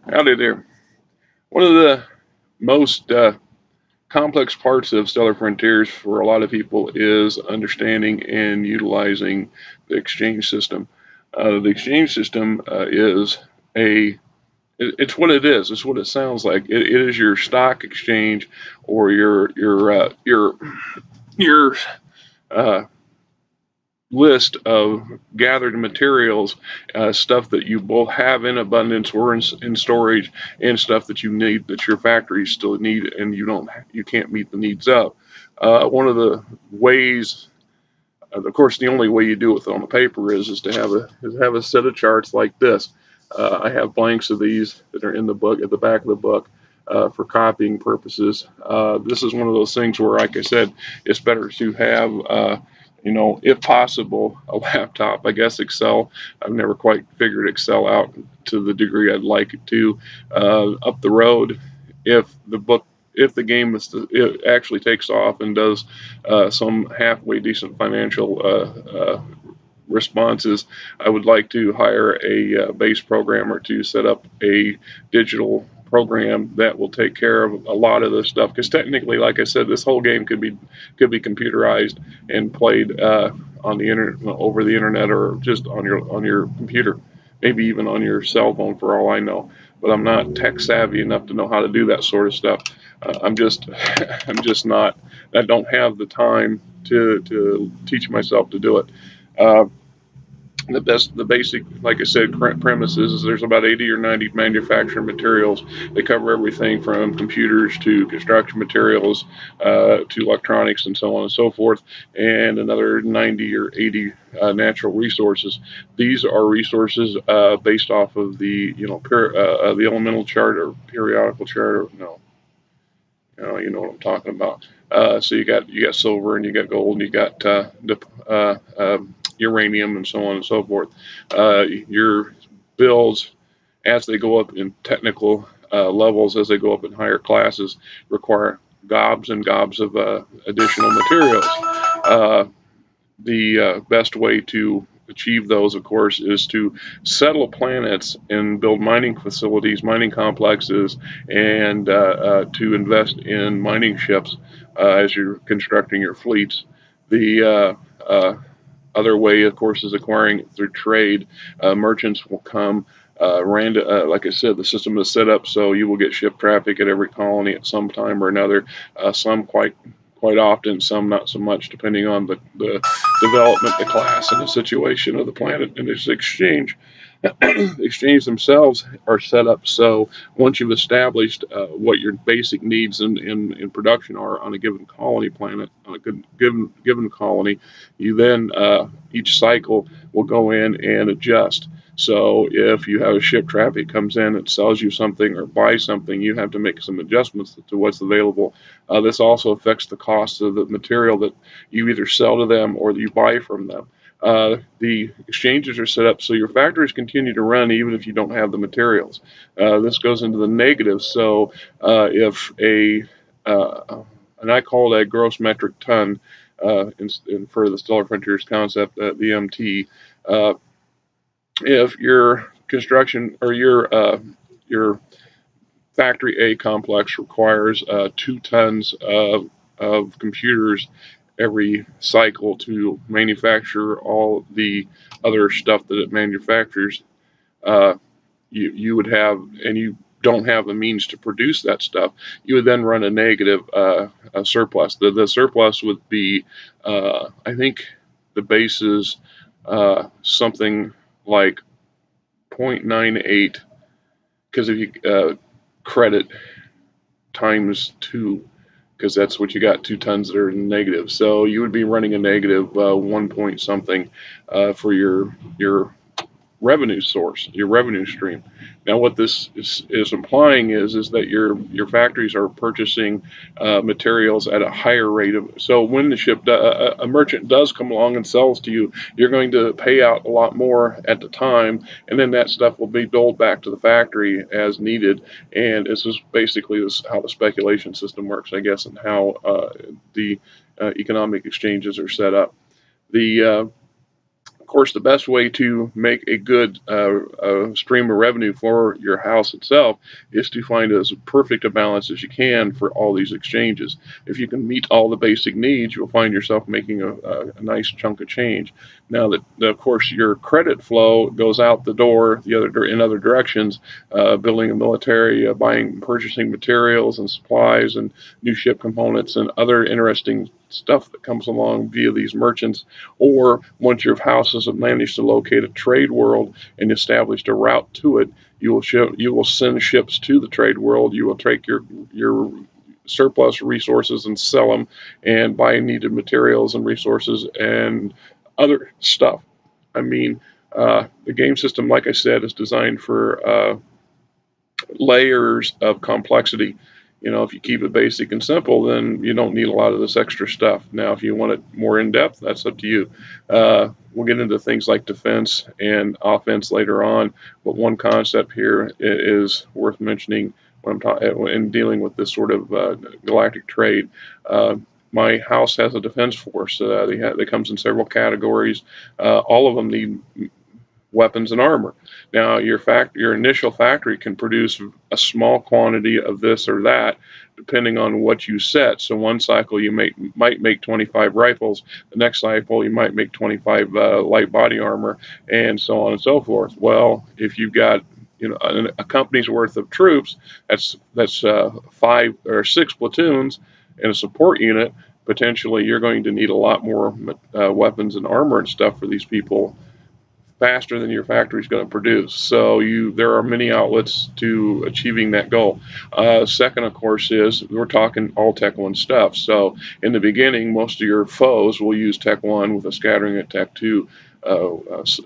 Howdy there. One of the most complex parts of Stellar Frontiers for a lot of people is understanding and utilizing the exchange system. The exchange system is a it's what it is. It's what it sounds like. It is your stock exchange or your uh, list of gathered materials, stuff that you both have in abundance or in storage, and stuff that you need that your factories still need and you can't meet the needs of. One of the ways, of course, the only way you do it on the paper is to have a set of charts like this. I have blanks of these that are in the book at the back of the book. For copying purposes, this is one of those things where, like I said, it's better to have if possible, a laptop. I guess Excel. I've never quite figured Excel out to the degree I'd like it to. Up the road, if the book, if the game it actually takes off and does some halfway decent financial responses, I would like to hire a base programmer to set up a digital program that will take care of a lot of this stuff. Because technically, like I said, this whole game could be computerized and played on the internet, over the internet, or just on your computer, maybe even on your cell phone, for all I know. But I'm not tech savvy enough to know how to do that sort of stuff. I'm just I'm just not. I don't have the time to teach myself to do it. Uh, the basic, like I said, premise is there's about 80 or 90 manufacturing materials. They cover everything from computers to construction materials to electronics and so on and so forth, and another 90 or 80 natural resources. These are resources based off of the elemental chart or periodical chart, or no, you know what I'm talking about. So you got silver and you got gold and you got uranium and so on and so forth. Your bills, as they go up in technical levels, as they go up in higher classes, require gobs and gobs of additional materials. The best way to achieve those, of course, is to settle planets and build mining facilities, mining complexes, and to invest in mining ships as you're constructing your fleets. The other way, of course, is acquiring it through trade. Merchants will come. Like I said, the system is set up so you will get ship traffic at every colony at some time or another. Some quite often, some not so much, depending on the development, the class, and the situation of the planet and its exchange. The exchange themselves are set up so once you've established what your basic needs in production are on a given colony planet, on a given colony, you then each cycle will go in and adjust. So if you have a ship traffic comes in and sells you something or buys something, you have to make some adjustments to what's available. This also affects the cost of the material that you either sell to them or that you buy from them. The exchanges are set up so your factories continue to run even if you don't have the materials. This goes into the negative. So if and I call that gross metric ton for the Stellar Frontiers concept, the MT. If your construction or your factory A complex requires 2 tons of computers every cycle to manufacture all the other stuff that it manufactures, uh, you would have, and you don't have the means to produce that stuff, you would then run a negative a surplus. The surplus would be, I think, the base is something like 0.98, because if you credit times 2, because that's what you got, 2 tons that are negative. So you would be running a negative 1 point something for your revenue source, your revenue stream. Now, what this is implying is that your factories are purchasing materials at a higher rate of. So when a merchant does come along and sells to you, you're going to pay out a lot more at the time, and then that stuff will be billed back to the factory as needed. And this is basically how the speculation system works, I guess, and how the economic exchanges are set up. The Of course, the best way to make a good stream of revenue for your house itself is to find as perfect a balance as you can for all these exchanges. If you can meet all the basic needs, you'll find yourself making a nice chunk of change. Now that, of course, your credit flow goes out the door in other directions, building a military, purchasing materials and supplies and new ship components and other interesting stuff that comes along via these merchants, or once your houses have managed to locate a trade world and established a route to it, you will send ships to the trade world. You will take your surplus resources and sell them, and buy needed materials and resources and other stuff. I mean, the game system, like I said, is designed for layers of complexity. If you keep it basic and simple, then you don't need a lot of this extra stuff. Now, if you want it more in depth, that's up to you. We'll get into things like defense and offense later on, but one concept here is worth mentioning when I'm talking in dealing with this sort of galactic trade. My house has a defense force that comes in several categories. All of them need weapons and armor. Now, your initial factory can produce a small quantity of this or that, depending on what you set. So one cycle you might make 25 rifles. The next cycle you might make 25 light body armor, and so on and so forth. Well, if you've got a company's worth of troops, that's 5 or 6 platoons and a support unit. Potentially, you're going to need a lot more weapons and armor and stuff for these people faster than your factory is going to produce. So there are many outlets to achieving that goal. Second, of course, is we're talking all Tech 1 stuff. So in the beginning, most of your foes will use Tech 1 with a scattering at Tech 2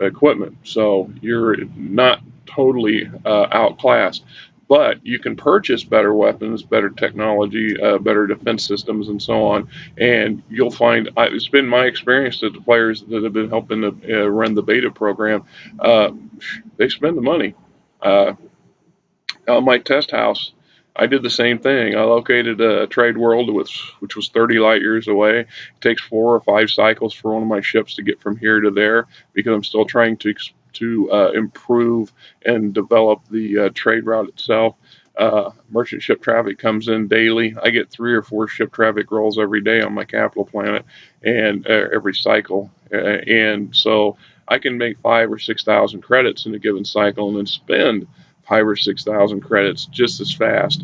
equipment. So you're not totally outclassed. But you can purchase better weapons, better technology, better defense systems, and so on. And you'll find it's been my experience that the players that have been helping to run the beta program, uh, they spend the money. Uh, on my test house, I did the same thing. I located a trade world which was 30 light years away. It takes 4 or 5 cycles for one of my ships to get from here to there because I'm still trying to improve and develop the trade route itself. Merchant ship traffic comes in daily. I get 3 or 4 ship traffic rolls every day on my capital planet, and every cycle, and so I can make 5 or 6 thousand credits in a given cycle, and then spend 5 or 6 thousand credits just as fast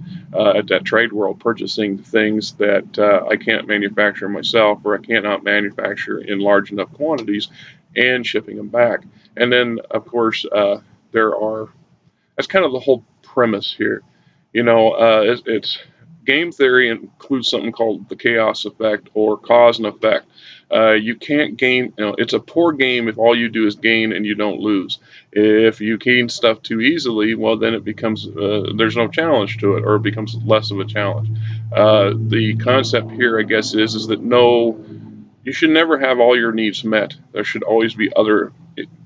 at that trade world, purchasing things that I can't manufacture myself, or I cannot manufacture in large enough quantities, and shipping them back. And then, of course, that's kind of the whole premise here. It's game theory includes something called the chaos effect or cause and effect. You can't gain, it's a poor game if all you do is gain and you don't lose. If you gain stuff too easily, well, then it becomes, there's no challenge to it, or it becomes less of a challenge. The concept here, I guess, is that you should never have all your needs met. There should always be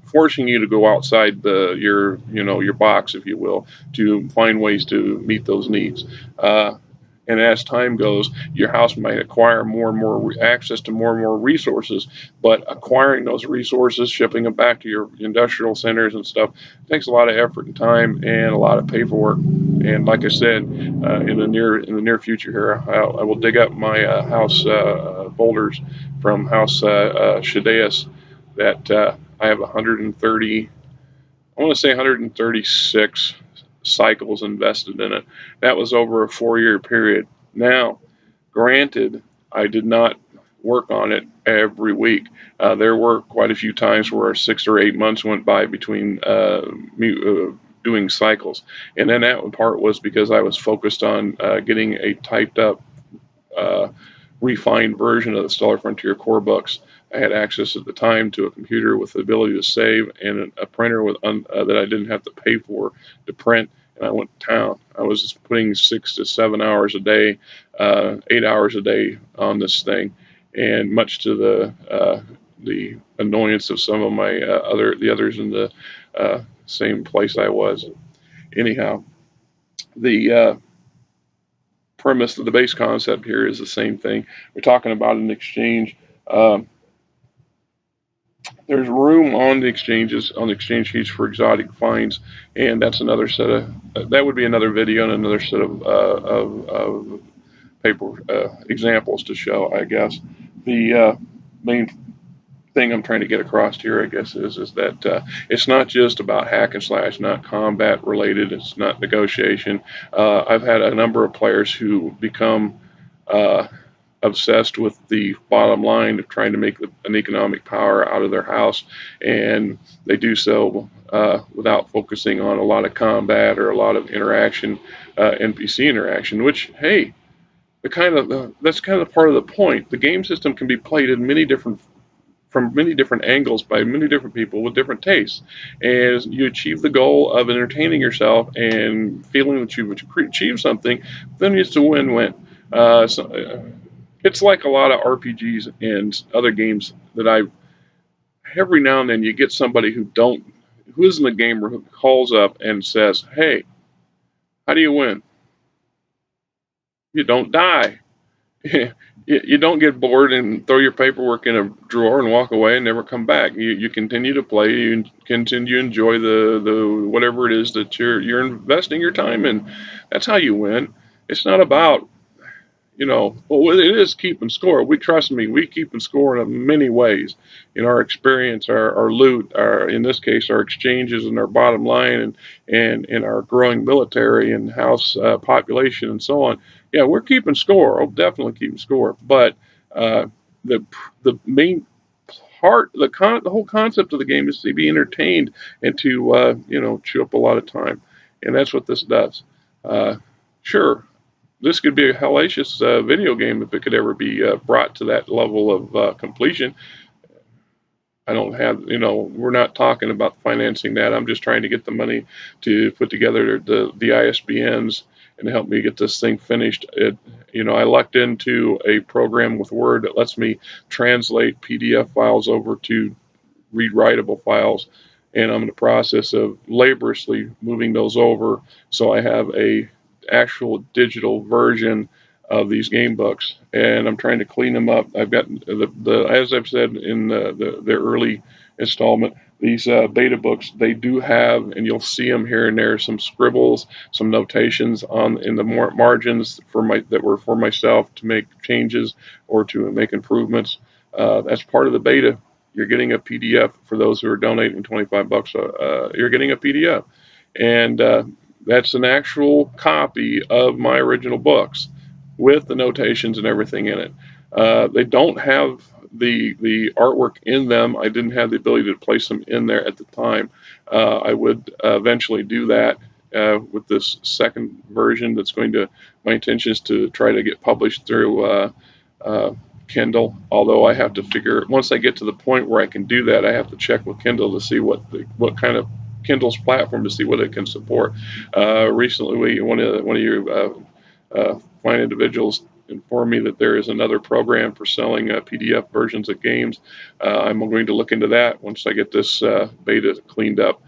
forcing you to go outside your box, if you will, to find ways to meet those needs. And as time goes, your house might acquire more and more access to more and more resources. But acquiring those resources, shipping them back to your industrial centers and stuff, takes a lot of effort and time and a lot of paperwork. And like I said, in the near future here, I will dig up my house folders from House Shadeus that I have 130. I want to say 136 cycles invested in it. That was over a 4-year period. Now, granted, I did not work on it every week. There were quite a few times where 6 or 8 months went by between doing cycles. And then that part was because I was focused on getting a typed up, uh, refined version of the Stellar Frontier core books. I had access at the time to a computer with the ability to save, and a printer that I didn't have to pay for to print. And I went to town. I was just putting 6 to 7 hours a day, 8 hours a day on this thing, and much to the annoyance of some of the others in the same place I was. Anyhow, the premise of the base concept here is the same thing. We're talking about an exchange. Um, there's room on the exchanges, on the exchange fees for exotic finds, and that's another set of that would be another video and another set of paper examples to show, I guess. The main thing I'm trying to get across here, I guess, is that it's not just about hack and slash, not combat related. It's not negotiation. I've had a number of players who become uh, obsessed with the bottom line of trying to make an economic power out of their house, and they do so without focusing on a lot of combat or a lot of interaction, NPC interaction. Which, hey, that's kind of part of the point. The game system can be played in many different from many different angles by many different people with different tastes. And you achieve the goal of entertaining yourself and feeling that you've achieved something, then it's a win-win. It's like a lot of RPGs and other games that every now and then you get somebody who isn't a gamer who calls up and says, "Hey, how do you win? You don't die." You don't get bored and throw your paperwork in a drawer and walk away and never come back. You continue to play. You continue to enjoy the whatever it is that you're investing your time in. That's how you win. It's not about, well, it is keeping score. We trust me, we keep score in many ways. In our experience, our loot, in this case, our exchanges and our bottom line, and our growing military and house population and so on. Yeah, we're keeping score. Oh, definitely keeping score. But uh, the the main part, the whole concept of the game is to be entertained and to chew up a lot of time, and that's what this does. Uh, sure, this could be a hellacious video game if it could ever be brought to that level of completion. I don't have, we're not talking about financing that. I'm just trying to get the money to put together the ISBNs and help me get this thing finished. I lucked into a program with Word that lets me translate PDF files over to read writable files, and I'm in the process of laboriously moving those over so I have a actual digital version of these game books, and I'm trying to clean them up. I've got the as I've said in the early installment, these beta books, they do have, and you'll see them here and there, some scribbles, some notations on in the margins that were for myself to make changes or to make improvements. That's part of the beta. You're getting a PDF for those who are donating $25. You're getting a PDF, and that's an actual copy of my original books with the notations and everything in it. They don't have the artwork in them. I didn't have the ability to place them in there at the time. I would eventually do that with this second version. My intention is to try to get published through uh, Kindle. Although I have to figure, once I get to the point where I can do that, I have to check with Kindle to see what kind of Kindle's platform to see what it can support. Recently, one of your fine individuals informed me that there is another program for selling PDF versions of games. I'm going to look into that once I get this beta cleaned up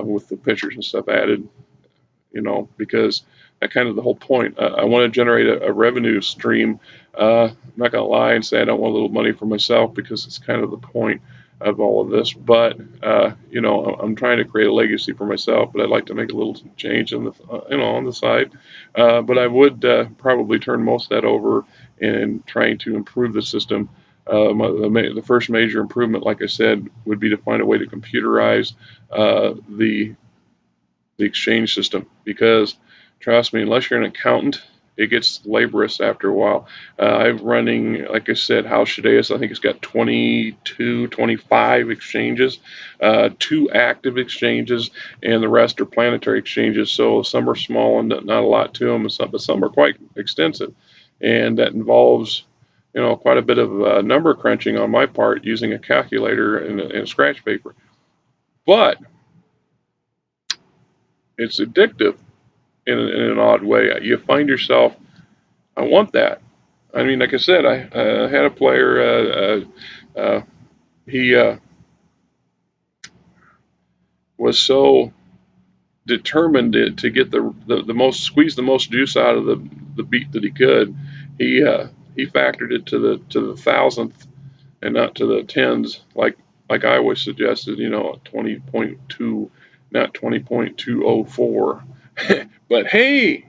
with the pictures and stuff added, because that kind of the whole point. I want to generate a revenue stream. I'm not going to lie and say I don't want a little money for myself because it's kind of the point of all of this. But I'm trying to create a legacy for myself, but I'd like to make a little change on the side. But I would probably turn most of that over in trying to improve the system. The first major improvement, like I said, would be to find a way to computerize the exchange system, because trust me, unless you're an accountant, it gets laborious after a while. I'm running, like I said, House Shadeus, I think it's got 22, 25 exchanges, two active exchanges, and the rest are planetary exchanges. So some are small and not a lot to them, but some are quite extensive. And that involves, quite a bit of number crunching on my part using a calculator and a scratch paper. But it's addictive in an odd way. You find yourself, I want that. I mean, like I said, I had a player. He was so determined to get the most, squeeze the most juice out of the beat that he could. He factored it to the thousandth and not to the tens, like like I always suggested, 20.2, not 20.204. But hey,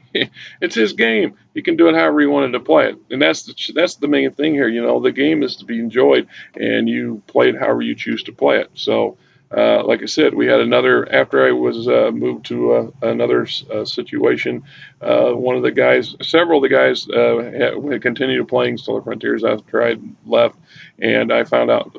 it's his game. He can do it however he wanted to play it, and that's the main thing here. The game is to be enjoyed, and you play it however you choose to play it. So, like I said, we had another after I was moved to another situation. One of the guys, several of the guys, had continued playing Stellar Frontiers after I left, and I found out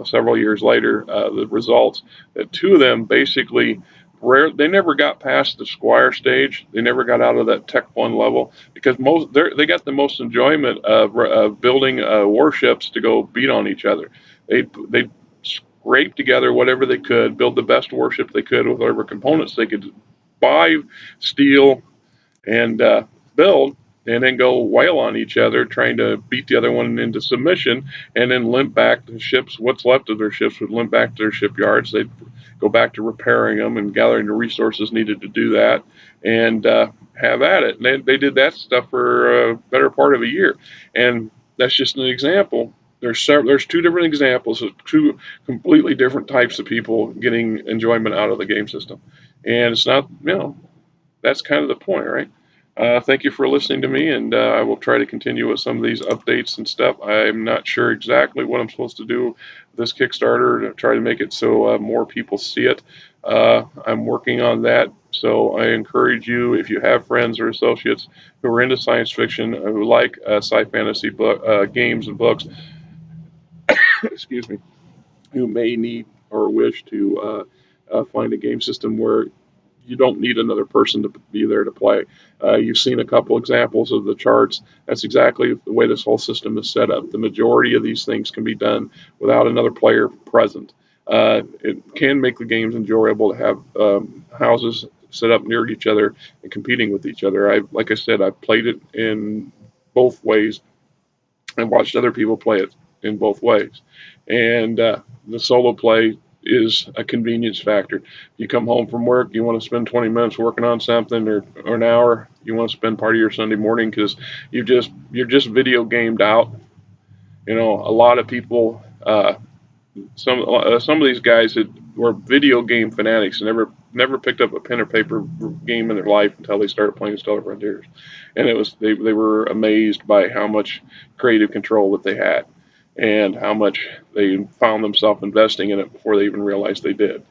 several years later the results that two of them basically they never got past the Squire stage. They never got out of that Tech 1 level because they got the most enjoyment of building warships to go beat on each other. They scrape together whatever they could, build the best warship they could with whatever components they could buy, steal, and build, and then go wail on each other, trying to beat the other one into submission, and then limp back the ships. What's left of their ships would limp back to their shipyards. They'd go back to repairing them and gathering the resources needed to do that, and have at it. And they did that stuff for a better part of a year, and that's just an example. There's two different examples of two completely different types of people getting enjoyment out of the game system, and it's not that's kind of the point, right? Thank you for listening to me, and I will try to continue with some of these updates and stuff. I'm not sure exactly what I'm supposed to do with this Kickstarter to try to make it so more people see it. I'm working on that, so I encourage you, if you have friends or associates who are into science fiction, who like sci-fantasy games and books, excuse me, who may need or wish to find a game system where you don't need another person to be there to play. You've seen a couple examples of the charts. That's exactly the way this whole system is set up. The majority of these things can be done without another player present. It can make the games enjoyable to have houses set up near each other and competing with each other. Like I said, I've played it in both ways and watched other people play it in both ways. And the solo play is a convenience factor. You come home from work, you want to spend 20 minutes working on something, or an hour. You want to spend part of your Sunday morning because you're just video gamed out. A lot of people, some of these guys that were video game fanatics and never picked up a pen or paper game in their life until they started playing Stellar Frontiers, and they were amazed by how much creative control that they had, and how much they found themselves investing in it before they even realized they did.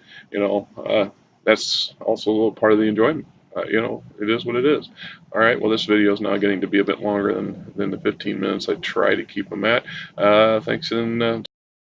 That's also a little part of the enjoyment. It is what it is. All right. Well, this video is now getting to be a bit longer than the 15 minutes I try to keep them at. Thanks, and